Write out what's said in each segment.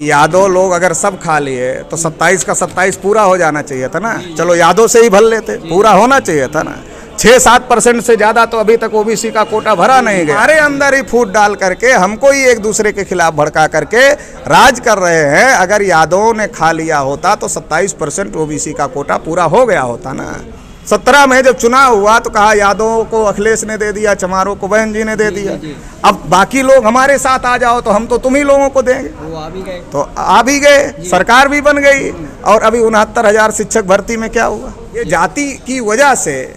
यादव लोग अगर सब खा लिए तो 27 का 27 पूरा हो जाना चाहिए था ना। चलो यादव से ही भर लेते, पूरा होना चाहिए था ना। 6-7% से ज्यादा तो अभी तक ओबीसी का कोटा भरा नहीं गया। हमारे अंदर ही फूट डाल करके हमको ही एक दूसरे के खिलाफ भड़का करके राज कर रहे हैं। अगर यादवों ने खा लिया होता तो 27% ओबीसी का कोटा पूरा हो गया होता ना। 17 में जब चुनाव हुआ तो कहा यादवों को अखिलेश ने दे दिया, चमारों को बहन जी ने दे दिया। अब बाकी लोग हमारे साथ आ जाओ तो हम तो तुम ही लोगों को देंगे। वो आ भी गए, तो आ भी गए, सरकार भी बन गई। और अभी 69,000 शिक्षक भर्ती में क्या हुआ? ये जाति की वजह से,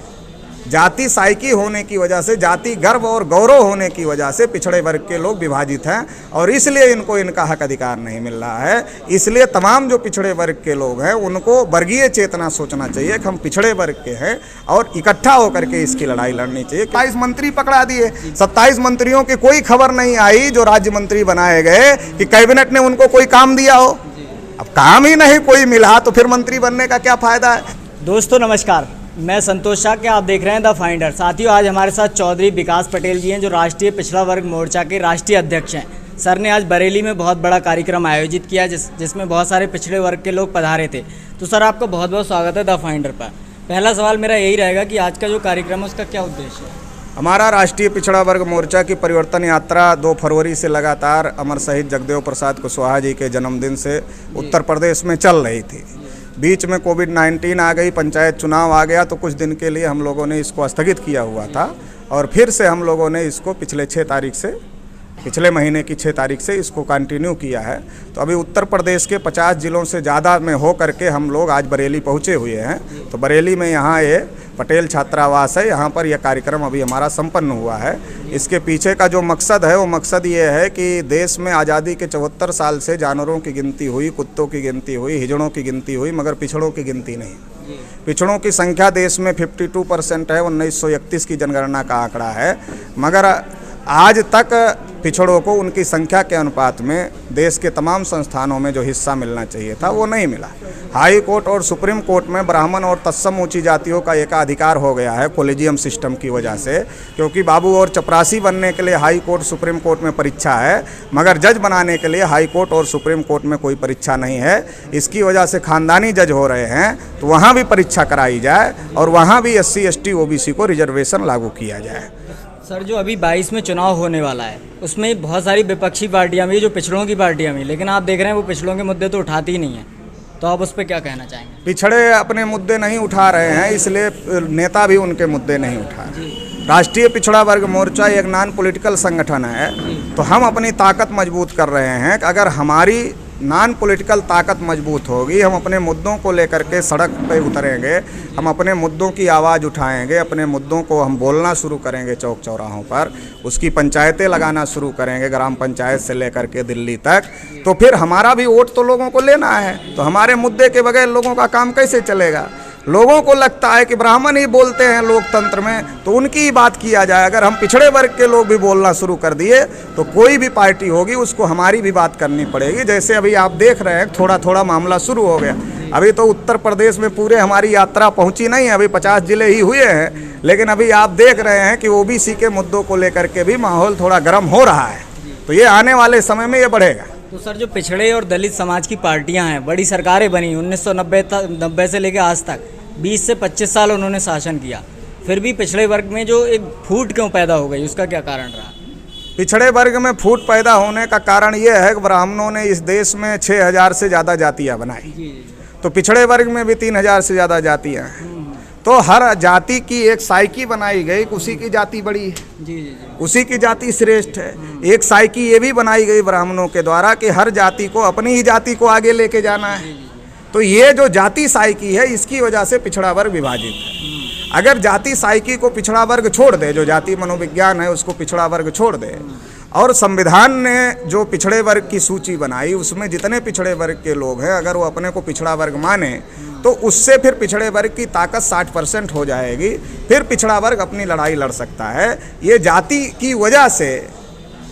जाति साइकी होने की वजह से, जाति गर्व और गौरव होने की वजह से पिछड़े वर्ग के लोग विभाजित हैं और इसलिए इनको इनका हक अधिकार नहीं मिल रहा है। इसलिए तमाम जो पिछड़े वर्ग के लोग हैं उनको वर्गीय चेतना सोचना चाहिए कि हम पिछड़े वर्ग के हैं और इकट्ठा होकर के इसकी लड़ाई लड़नी चाहिए। 27 मंत्री पकड़ा दिए, 27 मंत्रियों की कोई खबर नहीं आई जो राज्य मंत्री बनाए गए कि कैबिनेट ने उनको कोई काम दिया हो। अब काम ही नहीं कोई मिला तो फिर मंत्री बनने का क्या फायदा है। दोस्तों नमस्कार, मैं संतोष शाह के आप देख रहे हैं द फाइंडर। साथियों आज हमारे साथ चौधरी विकास पटेल जी हैं जो राष्ट्रीय पिछड़ा वर्ग मोर्चा के राष्ट्रीय अध्यक्ष हैं। सर ने आज बरेली में बहुत बड़ा कार्यक्रम आयोजित किया जिसमें बहुत सारे पिछड़े वर्ग के लोग पधारे थे। तो सर आपका बहुत बहुत स्वागत है द फाइंडर पर। पहला सवाल मेरा यही रहेगा कि आज का जो कार्यक्रम है उसका क्या उद्देश्य है? हमारा राष्ट्रीय पिछड़ा वर्ग मोर्चा की परिवर्तन यात्रा 2 फरवरी से लगातार अमर शहीद जगदेव प्रसाद कुशवाहा जी के जन्मदिन से उत्तर प्रदेश में चल रही थी। बीच में कोविड-19 आ गई, पंचायत चुनाव आ गया तो कुछ दिन के लिए हम लोगों ने इसको स्थगित किया हुआ था और फिर से हम लोगों ने इसको पिछले महीने की 6 तारीख से इसको कंटिन्यू किया है। तो अभी उत्तर प्रदेश के 50 जिलों से ज़्यादा में हो करके हम लोग आज बरेली पहुँचे हुए हैं। तो बरेली में यहाँ ये पटेल छात्रावास है, यहाँ पर यह कार्यक्रम अभी हमारा संपन्न हुआ है। इसके पीछे का जो मकसद है वो मकसद ये है कि देश में आज़ादी के 74 साल से जानवरों की गिनती हुई, कुत्तों की गिनती हुई, हिजड़ों की गिनती हुई, मगर पिछड़ों की गिनती नहीं। पिछड़ों की संख्या देश में 52% है, 1931 की जनगणना का आंकड़ा है, मगर आज तक पिछड़ों को उनकी संख्या के अनुपात में देश के तमाम संस्थानों में जो हिस्सा मिलना चाहिए था वो नहीं मिला। हाई कोर्ट और सुप्रीम कोर्ट में ब्राह्मण और तत्सम ऊंची जातियों का एकाधिकार हो गया है कॉलेजियम सिस्टम की वजह से, क्योंकि बाबू और चपरासी बनने के लिए हाई कोर्ट सुप्रीम कोर्ट में परीक्षा है, मगर जज बनाने के लिए हाई कोर्ट और सुप्रीम कोर्ट में कोई परीक्षा नहीं है। इसकी वजह से खानदानी जज हो रहे हैं, तो वहाँ भी परीक्षा कराई जाए और वहाँ भी SC ST OBC को रिजर्वेशन लागू किया जाए। सर जो अभी 22 में चुनाव होने वाला है उसमें बहुत सारी विपक्षी पार्टियां भी, जो पिछड़ों की पार्टियां भी, लेकिन आप देख रहे हैं वो पिछड़ों के मुद्दे तो उठाती ही नहीं है। तो आप उस पर क्या कहना चाहेंगे? पिछड़े अपने मुद्दे नहीं उठा रहे हैं, इसलिए नेता भी उनके मुद्दे नहीं उठा रहे। राष्ट्रीय पिछड़ा वर्ग मोर्चा एक नॉन पॉलिटिकल संगठन है, तो हम अपनी ताकत मजबूत कर रहे हैं कि अगर हमारी नॉन पॉलिटिकल ताकत मजबूत होगी, हम अपने मुद्दों को लेकर के सड़क पे उतरेंगे, हम अपने मुद्दों की आवाज़ उठाएंगे, अपने मुद्दों को हम बोलना शुरू करेंगे चौक चौराहों पर, उसकी पंचायतें लगाना शुरू करेंगे ग्राम पंचायत से लेकर के दिल्ली तक, तो फिर हमारा भी वोट तो लोगों को लेना है। तो हमारे मुद्दे के बगैर लोगों का काम कैसे चलेगा? लोगों को लगता है कि ब्राह्मण ही बोलते हैं लोकतंत्र में, तो उनकी ही बात किया जाए। अगर हम पिछड़े वर्ग के लोग भी बोलना शुरू कर दिए तो कोई भी पार्टी होगी उसको हमारी भी बात करनी पड़ेगी। जैसे अभी आप देख रहे हैं थोड़ा थोड़ा मामला शुरू हो गया। अभी तो उत्तर प्रदेश में पूरे हमारी यात्रा पहुंची नहीं है, अभी 50 जिले ही हुए हैं, लेकिन अभी आप देख रहे हैं कि OBC के मुद्दों को लेकर के भी माहौल थोड़ा गर्म हो रहा है। तो ये आने वाले समय में ये बढ़ेगा। तो सर जो पिछड़े और दलित समाज की पार्टियां हैं, बड़ी सरकारें बनी 1990 से लेकर आज तक 20 से 25 साल उन्होंने शासन किया, फिर भी पिछड़े वर्ग में जो एक फूट क्यों पैदा हो गई, उसका क्या कारण रहा? पिछड़े वर्ग में फूट पैदा होने का कारण ये है कि ब्राह्मणों ने इस देश में 6000 से ज़्यादा जातियाँ बनाई, तो पिछड़े वर्ग में भी 3000 से ज़्यादा जातियाँ हैं। तो हर जाति की एक साइकी बनाई गई, उसी की जाति बड़ी है, उसी की जाति श्रेष्ठ है। एक साइकी ये भी बनाई गई ब्राह्मणों के द्वारा कि हर जाति को, अपनी ही जाति को आगे लेके जाना है। तो ये जो जाति साइकी है इसकी वजह से पिछड़ा वर्ग विभाजित है। अगर जाति साइकी को पिछड़ा वर्ग छोड़ दे, जो जाति मनोविज्ञान है उसको पिछड़ा वर्ग छोड़ दे, और संविधान ने जो पिछड़े वर्ग की सूची बनाई उसमें जितने पिछड़े वर्ग के लोग हैं अगर वो अपने को पिछड़ा वर्ग माने तो उससे फिर पिछड़े वर्ग की ताकत 60% हो जाएगी, फिर पिछड़ा वर्ग अपनी लड़ाई लड़ सकता है। ये जाति की वजह से,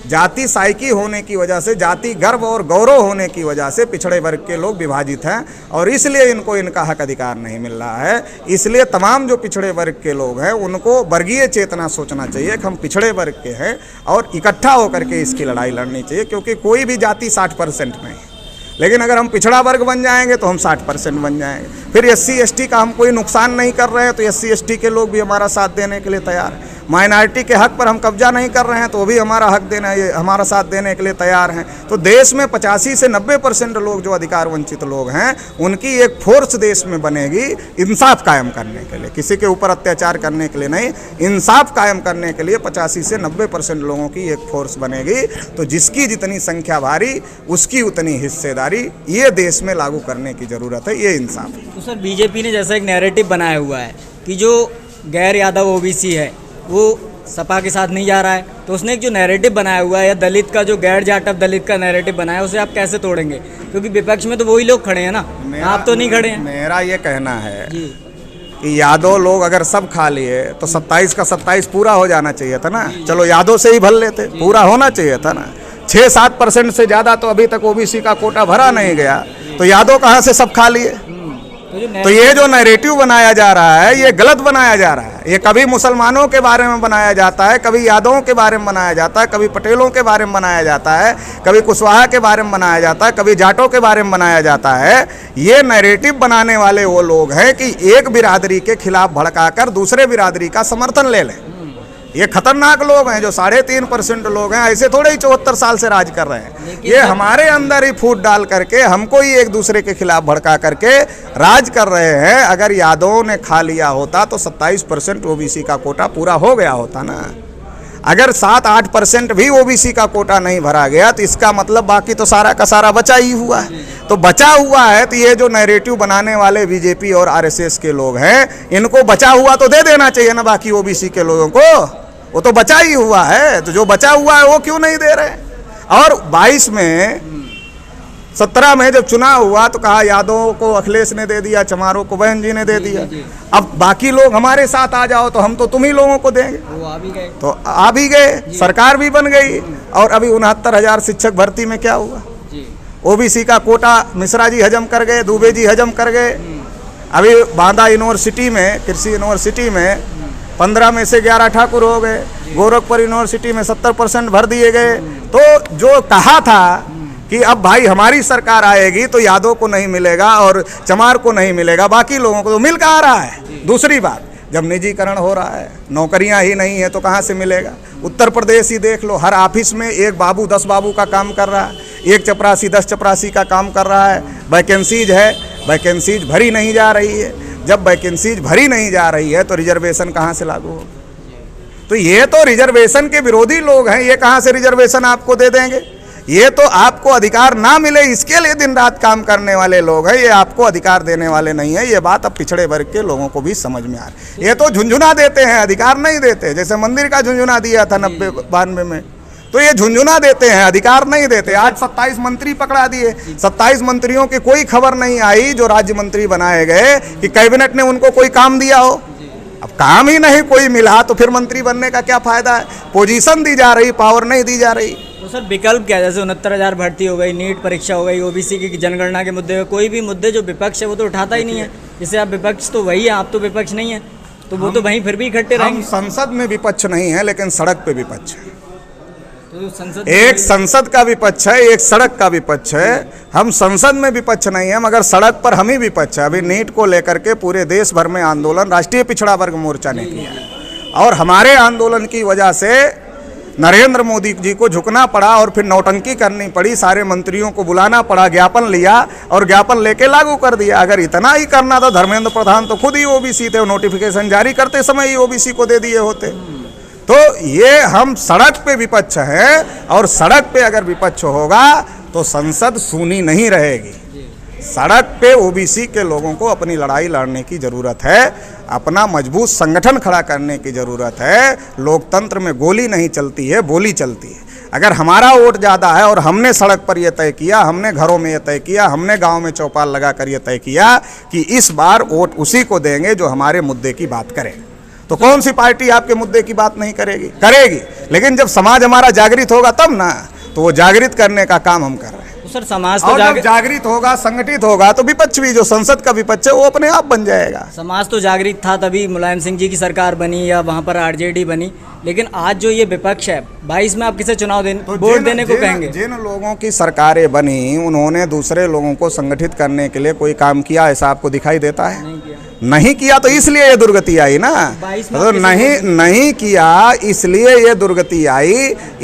जाति साइकी होने की वजह से, जाति गर्व और गौरव होने की वजह से पिछड़े वर्ग के लोग विभाजित हैं और इसलिए इनको इनका हक अधिकार नहीं मिल रहा है। इसलिए तमाम जो पिछड़े वर्ग के लोग हैं उनको वर्गीय चेतना सोचना चाहिए कि हम पिछड़े वर्ग के हैं और इकट्ठा होकर के इसकी लड़ाई लड़नी चाहिए, क्योंकि कोई भी जाति 60% नहीं। लेकिन अगर हम पिछड़ा वर्ग बन जाएंगे तो हम 60% बन जाएंगे। फिर SC/ST का हम कोई नुकसान नहीं कर रहे हैं तो SC/ST के लोग भी हमारा साथ देने के लिए तैयार हैं। माइनॉरिटी के हक पर हम कब्जा नहीं कर रहे हैं तो वो भी हमारा हक देना, ये हमारा साथ देने के लिए तैयार हैं। तो देश में 85 से 90% लोग जो अधिकार वंचित लोग हैं उनकी एक फोर्स देश में बनेगी इंसाफ कायम करने के लिए, किसी के ऊपर अत्याचार करने के लिए नहीं, इंसाफ कायम करने के लिए 85 से 90% लोगों की एक फोर्स बनेगी। तो जिसकी जितनी संख्या भारी उसकी उतनी हिस्सेदारी ये देश में लागू करने की ज़रूरत है, ये इंसाफ है। तो सर बीजेपी ने जैसा एक नैरेटिव बनाया हुआ है कि जो गैर यादव OBC है वो सपा के साथ नहीं जा रहा है, तो उसने एक जो नैरेटिव बनाया हुआ है या दलित का जो गैर जाटव दलित का नैरेटिव बनाया है उसे आप कैसे तोड़ेंगे? क्योंकि विपक्ष में तो वही लोग खड़े हैं ना, आप तो नहीं खड़े हैं। मेरा ये कहना है कि यादव लोग अगर सब खा लिए तो 27 का 27 पूरा हो जाना चाहिए था ना। चलो यादव से ही भर लेते, पूरा होना चाहिए था ना। 6-7% से ज़्यादा तो अभी तक OBC का कोटा भरा नहीं गया, तो यादव कहाँ से सब खा लिए? तो ये जो नैरेटिव बनाया जा रहा है ये गलत बनाया जा रहा है। ये कभी मुसलमानों के बारे में बनाया जाता है, कभी यादवों के बारे में बनाया जाता है, कभी पटेलों के बारे में बनाया जाता है, कभी कुशवाहा के बारे में बनाया जाता है, कभी जाटों के बारे में बनाया जाता है। ये नैरेटिव बनाने वाले वो लोग हैं कि एक बिरादरी के खिलाफ भड़काकर दूसरे बिरादरी का समर्थन ले लें। ये खतरनाक लोग हैं जो 3.5% लोग हैं, ऐसे थोड़े ही 74 साल से राज कर रहे हैं। ये हमारे अंदर ही फूट डाल करके हमको ही एक दूसरे के खिलाफ भड़का करके राज कर रहे हैं। अगर यादवों ने खा लिया होता तो 27% OBC का कोटा पूरा हो गया होता ना। अगर 7-8% भी OBC का कोटा नहीं भरा गया तो इसका मतलब बाकी तो सारा का सारा बचा ही हुआ है। तो बचा हुआ है तो ये जो नैरेटिव बनाने वाले BJP और RSS के लोग हैं इनको बचा हुआ तो दे देना चाहिए ना बाकी OBC के लोगों को, वो तो बचा ही हुआ है। तो जो बचा हुआ है वो क्यों नहीं दे रहे? और 22 में 17 में जब चुनाव हुआ तो कहा यादवों को अखिलेश ने दे दिया, चमारों को बहन जी ने दे दिया। अब बाकी लोग हमारे साथ आ जाओ तो हम तो तुम ही लोगों को देंगे। वो आ भी गए, तो आ भी गए, सरकार भी बन गई। और अभी 69,000 शिक्षक भर्ती में क्या हुआ? OBC का कोटा मिश्रा जी हजम कर गए, दुबे जी हजम कर गए। अभी बांदा यूनिवर्सिटी में, कृषि यूनिवर्सिटी में 15 में से 11 ठाकुर हो गए। गोरखपुर यूनिवर्सिटी में 70% भर दिए गए। तो जो कहा था कि अब भाई हमारी सरकार आएगी तो यादव को नहीं मिलेगा और चमार को नहीं मिलेगा, बाकी लोगों को तो मिल कहाँ रहा है। दूसरी बात, जब निजीकरण हो रहा है, नौकरियां ही नहीं है तो कहाँ से मिलेगा? उत्तर प्रदेश ही देख लो, हर ऑफिस में एक बाबू 10 बाबू का काम कर रहा है, एक चपरासी 10 चपरासी का काम कर रहा है। वैकेंसीज है, वैकेंसीज भरी नहीं जा रही है। जब वैकेंसीज भरी नहीं जा रही है तो रिजर्वेशन कहाँ से लागू होगा? तो ये तो रिजर्वेशन के विरोधी लोग हैं, ये कहाँ से रिजर्वेशन आपको दे देंगे? ये तो आपको अधिकार ना मिले इसके लिए दिन रात काम करने वाले लोग हैं, ये आपको अधिकार देने वाले नहीं है। ये बात अब पिछड़े वर्ग के लोगों को भी समझ में आ रही है। ये तो झुंझुना देते हैं, अधिकार नहीं देते। जैसे मंदिर का झुंझुना दिया था 90-92 में, तो ये झुंझुना देते हैं, अधिकार नहीं देते। आज 27 मंत्री पकड़ा दिए, 27 मंत्रियों की कोई खबर नहीं आई जो राज्य मंत्री बनाए गए कि कैबिनेट ने उनको कोई काम दिया हो। अब काम ही नहीं कोई मिला तो फिर मंत्री बनने का क्या फायदा है? पोजीशन दी जा रही, पावर नहीं दी जा रही। तो सर विकल्प क्या? जैसे 69,000 भर्ती हो गई, नीट परीक्षा हो गई, OBC की जनगणना के मुद्दे, कोई भी मुद्दे जो विपक्ष है वो तो उठाता ही नहीं है। जैसे आप विपक्ष तो वही है, आप तो विपक्ष नहीं है, तो वो तो वहीं फिर भी इकट्ठे रहेंगे। हम संसद में विपक्ष नहीं है लेकिन सड़क पे विपक्ष है। तो संसद एक संसद का विपक्ष है, एक सड़क का विपक्ष है। हम संसद में विपक्ष नहीं है मगर सड़क पर हम ही विपक्ष है। अभी नीट को लेकर के पूरे देश भर में आंदोलन राष्ट्रीय पिछड़ा वर्ग मोर्चा ने किया है और हमारे आंदोलन की वजह से नरेंद्र मोदी जी को झुकना पड़ा और फिर नौटंकी करनी पड़ी, सारे मंत्रियों को बुलाना पड़ा, ज्ञापन लिया और ज्ञापन लेके लागू कर दिया। अगर इतना ही करना था, धर्मेंद्र प्रधान तो खुद ही OBC थे, नोटिफिकेशन जारी करते समय ही OBC को दे दिए होते। तो ये हम सड़क पे विपक्ष हैं और सड़क पे अगर विपक्ष होगा तो संसद सूनी नहीं रहेगी। सड़क पे OBC के लोगों को अपनी लड़ाई लड़ने की ज़रूरत है, अपना मजबूत संगठन खड़ा करने की ज़रूरत है। लोकतंत्र में गोली नहीं चलती है, बोली चलती है। अगर हमारा वोट ज़्यादा है और हमने सड़क पर यह तय किया, हमने घरों में यह तय किया, हमने गांव में चौपाल लगा कर यह तय किया कि इस बार वोट उसी को देंगे जो हमारे मुद्दे की बात करे, तो कौन सी पार्टी आपके मुद्दे की बात नहीं करेगी? करेगी। लेकिन जब समाज हमारा जागृत होगा तब ना, तो वो जागृत करने का काम हम कर रहे हैं। सर समाज तो और जब जागृत होगा, संगठित होगा, तो विपक्ष भी, जो संसद का विपक्ष है, वो अपने आप बन जाएगा। समाज तो जागृत था तभी मुलायम सिंह जी की सरकार बनी या वहाँ पर आरजेडी बनी, लेकिन आज जो ये विपक्ष है 22 में आप किसे चुनाव देने वोट देने को कहेंगे? जिन लोगों की सरकारें बनी उन्होंने दूसरे लोगों को संगठित करने के लिए कोई काम किया ऐसा आपको दिखाई देता है? नहीं किया तो इसलिए ये दुर्गति आई ना। तो नहीं किया इसलिए ये दुर्गति आई।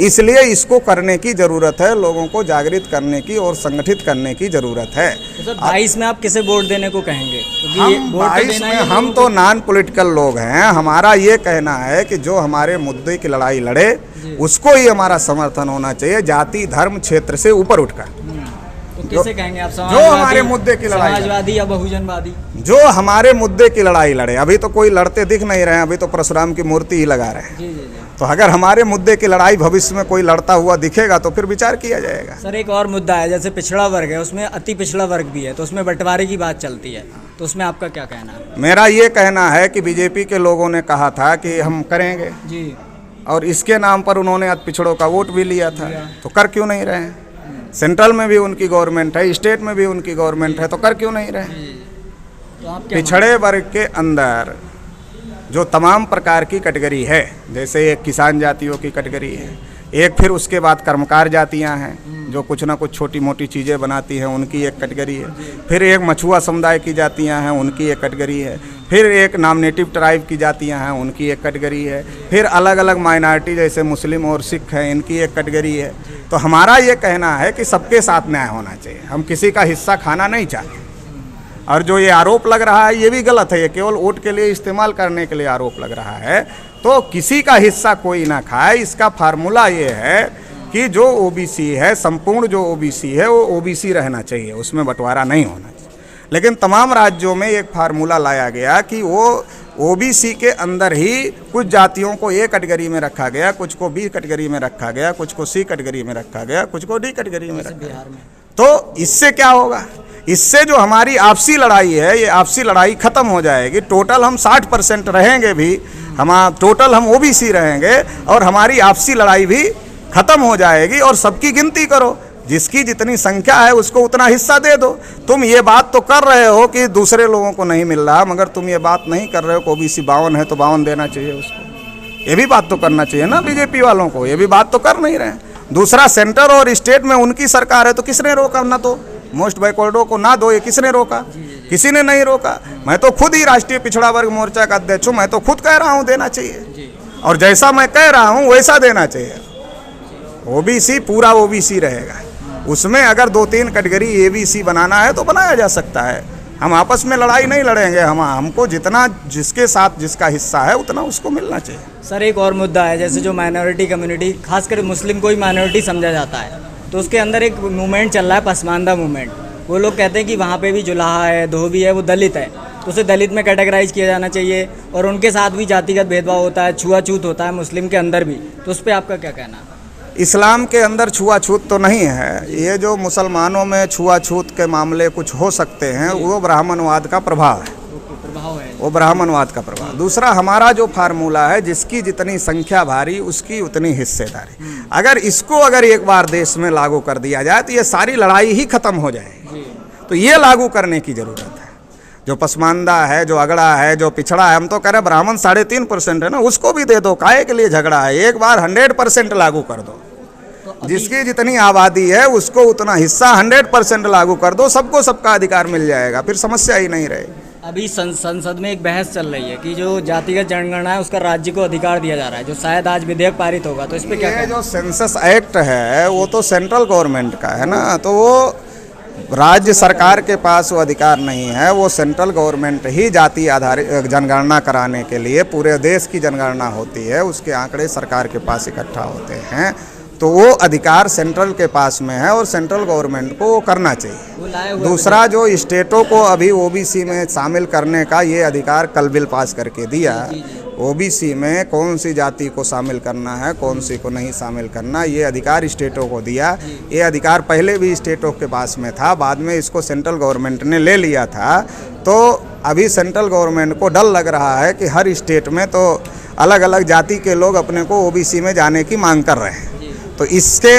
इसलिए इसको करने की जरूरत है, लोगों को जागृत करने की और संगठित करने की जरूरत है। तो सर 22 में आप किसे वोट देने को कहेंगे? हम 22 में हम तो नॉन पॉलिटिकल लोग हैं। हमारा ये कहना है कि जो हमारे मुद्दे की लड़ाई लड़े उसको ही हमारा समर्थन होना चाहिए, जाति धर्म क्षेत्र से ऊपर उठकर। तो किसे कहेंगे आप? जो हमारे मुद्दे की लड़ाई, समाजवादी या बहुजनवादी? जो हमारे मुद्दे की लड़ाई लड़े। अभी तो कोई लड़ते दिख नहीं रहे हैं, अभी तो परशुराम की मूर्ति ही लगा रहे हैं। तो अगर हमारे मुद्दे की लड़ाई भविष्य में कोई लड़ता हुआ दिखेगा तो फिर विचार किया जाएगा। सर एक और मुद्दा है, जैसे पिछड़ा वर्ग है, उसमें अति पिछड़ा वर्ग भी है, तो उसमें बंटवारे की बात चलती है, तो उसमें आपका क्या कहना है? मेरा ये कहना है कि बीजेपी के लोगों ने कहा था कि हम करेंगे जी, और इसके नाम पर उन्होंने अति पिछड़ों का वोट भी लिया था, तो कर क्यों नहीं रहे हैं? सेंट्रल में भी उनकी गवर्नमेंट है, स्टेट में भी उनकी गवर्नमेंट है, तो कर क्यों नहीं रहे? तो आप पिछड़े वर्ग के अंदर जो तमाम प्रकार की कैटेगरी है, जैसे एक किसान जातियों की कैटेगरी है, एक फिर उसके बाद कर्मकार जातियां हैं जो कुछ ना कुछ छोटी मोटी चीज़ें बनाती हैं, उनकी एक कैटेगरी है, फिर एक मछुआ समुदाय की जातियां हैं, उनकी एक कैटेगरी है, फिर एक नॉन नेटिव ट्राइब की जातियां हैं, उनकी एक कैटेगरी है, फिर अलग अलग माइनॉरिटी जैसे मुस्लिम और सिख हैं, इनकी एक कैटेगरी है। तो हमारा ये कहना है कि सबके साथ न्याय होना चाहिए, हम किसी का हिस्सा खाना नहीं चाहते। और जो ये आरोप लग रहा है ये भी गलत है, ये केवल वोट के लिए इस्तेमाल करने के लिए आरोप लग रहा है। तो किसी का हिस्सा कोई ना खाए, इसका फार्मूला ये है कि जो ओबीसी है, संपूर्ण जो ओबीसी है वो ओबीसी रहना चाहिए, उसमें बंटवारा नहीं होना चाहिए। लेकिन तमाम राज्यों में एक फार्मूला लाया गया कि वो ओबीसी के अंदर ही कुछ जातियों को ए कैटेगरी में रखा गया, कुछ को बी कैटेगरी में रखा गया, कुछ को सी कैटेगरी में रखा गया, कुछ को डी कैटेगरी में रखा गया। तो इससे क्या होगा? इससे जो हमारी आपसी लड़ाई है, ये आपसी लड़ाई खत्म हो जाएगी। टोटल हम 60% रहेंगे भी, टोटल हम ओबीसी रहेंगे और हमारी आपसी लड़ाई भी खत्म हो जाएगी। और सबकी गिनती करो, जिसकी जितनी संख्या है उसको उतना हिस्सा दे दो। तुम ये बात तो कर रहे हो कि दूसरे लोगों को नहीं मिल रहा, मगर तुम ये बात नहीं कर रहे हो कि ओबीसी 52 है तो 52 देना चाहिए उसको। ये भी बात तो करना चाहिए ना बीजेपी वालों को, ये भी बात तो कर नहीं रहे। दूसरा, सेंटर और स्टेट में उनकी सरकार है तो किसने रोका? ना तो मोस्ट बैकवर्डों को ना दो, ये किसने रोका? किसी ने नहीं रोका। मैं तो खुद ही राष्ट्रीय पिछड़ा वर्ग मोर्चा का अध्यक्ष हूँ, मैं तो खुद कह रहा हूँ देना चाहिए, और जैसा मैं कह रहा हूँ वैसा देना चाहिए। ओबीसी पूरा ओबीसी रहेगा, उसमें अगर 2-3 कैटेगरी एबीसी बनाना है तो बनाया जा सकता है। हम आपस में लड़ाई नहीं लड़ेंगे, हमको जितना जिसके साथ जिसका हिस्सा है उतना उसको मिलना चाहिए। सर एक और मुद्दा है, जैसे जो माइनॉरिटी कम्युनिटी, खासकर मुस्लिम को ही माइनॉरिटी समझा जाता है, तो उसके अंदर एक मूवमेंट चल रहा है पसमानदा मूवमेंट। वो लोग कहते हैं कि वहाँ पे भी जुलाहा है, धोबी है, वो दलित है, तो उसे दलित में कैटेगराइज किया जाना चाहिए, और उनके साथ भी जातिगत भेदभाव होता है, छुआछूत होता है मुस्लिम के अंदर भी। तो उस पर आपका क्या कहना है? इस्लाम के अंदर छुआछूत तो नहीं है। ये जो मुसलमानों में छुआछूत के मामले कुछ हो सकते हैं वो ब्राह्मणवाद का प्रभाव है, वो ब्राह्मणवाद का प्रभाव। दूसरा, हमारा जो फार्मूला है, जिसकी जितनी संख्या भारी उसकी उतनी हिस्सेदारी, अगर इसको एक बार देश में लागू कर दिया जाए तो ये सारी लड़ाई ही खत्म हो जाएगी। तो ये लागू करने की जरूरत है। जो पसमानदा है, जो अगड़ा है, जो पिछड़ा है, हम तो कह रहे ब्राह्मण 3.5% है ना, उसको भी दे दो, काहे के लिए झगड़ा है? एक बार 100% लागू कर दो। जिसकी जितनी आबादी है उसको उतना हिस्सा 100% लागू कर दो, सबको सबका अधिकार मिल जाएगा, फिर समस्या ही नहीं रहेगी। अभी संसद में एक बहस चल रही है कि जो जातिगत जनगणना है उसका राज्य को अधिकार दिया जा रहा है, जो शायद आज विधेयक पारित होगा, तो इस पे क्या? जो सेंसस एक्ट है वो तो सेंट्रल गवर्नमेंट का है ना, तो वो राज्य सरकार के पास वो अधिकार नहीं है। वो सेंट्रल गवर्नमेंट ही जाति आधारित जनगणना कराने के लिए, पूरे देश की जनगणना होती है, उसके आंकड़े सरकार के पास इकट्ठा होते हैं, तो वो अधिकार सेंट्रल के पास में है और सेंट्रल गवर्नमेंट को वो करना चाहिए। दूसरा, जो स्टेटों को अभी ओबीसी में शामिल करने का ये अधिकार कल बिल पास करके दिया, ओबीसी में कौन सी जाति को शामिल करना है, कौन सी को नहीं शामिल करना, ये अधिकार स्टेटों को दिया। ये अधिकार पहले भी स्टेटों के पास में था, बाद में इसको सेंट्रल गवर्नमेंट ने ले लिया था। तो अभी सेंट्रल गवर्नमेंट को डर लग रहा है कि हर स्टेट में तो अलग अलग जाति के लोग अपने को ओबीसी में जाने की मांग कर रहे हैं। तो इसके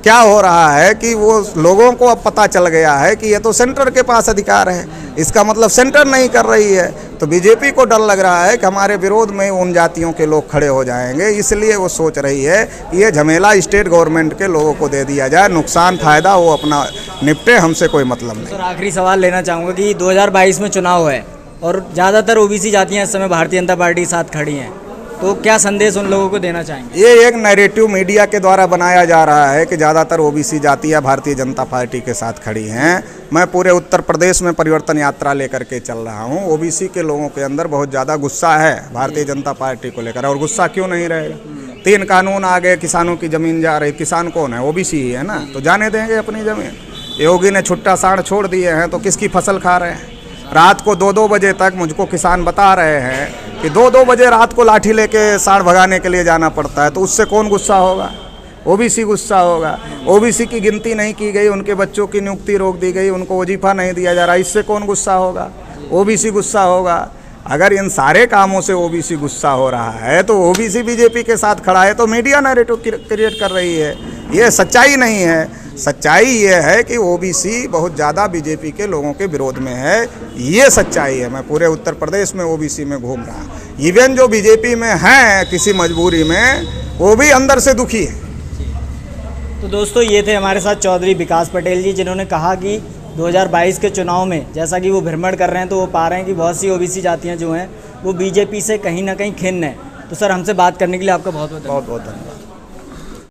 क्या हो रहा है कि वो लोगों को अब पता चल गया है कि ये तो सेंटर के पास अधिकार है, इसका मतलब सेंटर नहीं कर रही है। तो बीजेपी को डर लग रहा है कि हमारे विरोध में उन जातियों के लोग खड़े हो जाएंगे, इसलिए वो सोच रही है कि ये झमेला स्टेट गवर्नमेंट के लोगों को दे दिया जाए, नुकसान फ़ायदा वो अपना निपटे, हमसे कोई मतलब नहीं। सर आखिरी सवाल लेना चाहूँगा कि 2022 में चुनाव है और ज़्यादातर ओबीसी जातियाँ इस समय भारतीय जनता पार्टी के साथ खड़ी हैं, तो क्या संदेश उन लोगों को देना चाहेंगे? ये एक नैरेटिव मीडिया के द्वारा बनाया जा रहा है कि ज़्यादातर ओबीसी जातियाँ भारतीय जनता पार्टी के साथ खड़ी हैं। मैं पूरे उत्तर प्रदेश में परिवर्तन यात्रा लेकर के चल रहा हूँ। ओबीसी के लोगों के अंदर बहुत ज़्यादा गुस्सा है भारतीय जनता पार्टी को लेकर, और गुस्सा क्यों नहीं रहेगा? 3 कानून आ गए, किसानों की ज़मीन जा रही। किसान कौन है? ओबीसी ही है ना, तो जाने देंगे अपनी ज़मीन। योगी ने छुट्टा साढ़ छोड़ दिए हैं, तो किसकी फसल खा रहे हैं? रात को 2-2 बजे तक मुझको किसान बता रहे हैं कि 2-2 बजे रात को लाठी लेके साढ़ भगाने के लिए जाना पड़ता है, तो उससे कौन गुस्सा होगा? ओबीसी गुस्सा होगा। ओबीसी की गिनती नहीं की गई, उनके बच्चों की नियुक्ति रोक दी गई, उनको वजीफा नहीं दिया जा रहा, इससे कौन गुस्सा होगा? ओबीसी गुस्सा होगा। अगर इन सारे कामों से ओबीसी गुस्सा हो रहा है तो ओबीसी बीजेपी के साथ खड़ा है, तो मीडिया नैरेटिव क्रिएट कर रही है। ये सच्चाई नहीं है। सच्चाई ये है कि ओबीसी बहुत ज़्यादा बीजेपी के लोगों के विरोध में है, ये सच्चाई है। मैं पूरे उत्तर प्रदेश में ओबीसी में घूम रहा हूँ। इवन जो बीजेपी में हैं किसी मजबूरी में, वो भी अंदर से दुखी है। तो दोस्तों ये थे हमारे साथ चौधरी विकास पटेल जी, जिन्होंने कहा कि 2022 के चुनाव में जैसा कि वो भ्रमण कर रहे हैं तो वो पा रहे हैं कि बहुत सी ओबीसी जातियाँ जो हैं वो बीजेपी से कहीं ना कहीं खिन्न है। तो सर हमसे बात करने के लिए आपका बहुत बहुत धन्यवाद।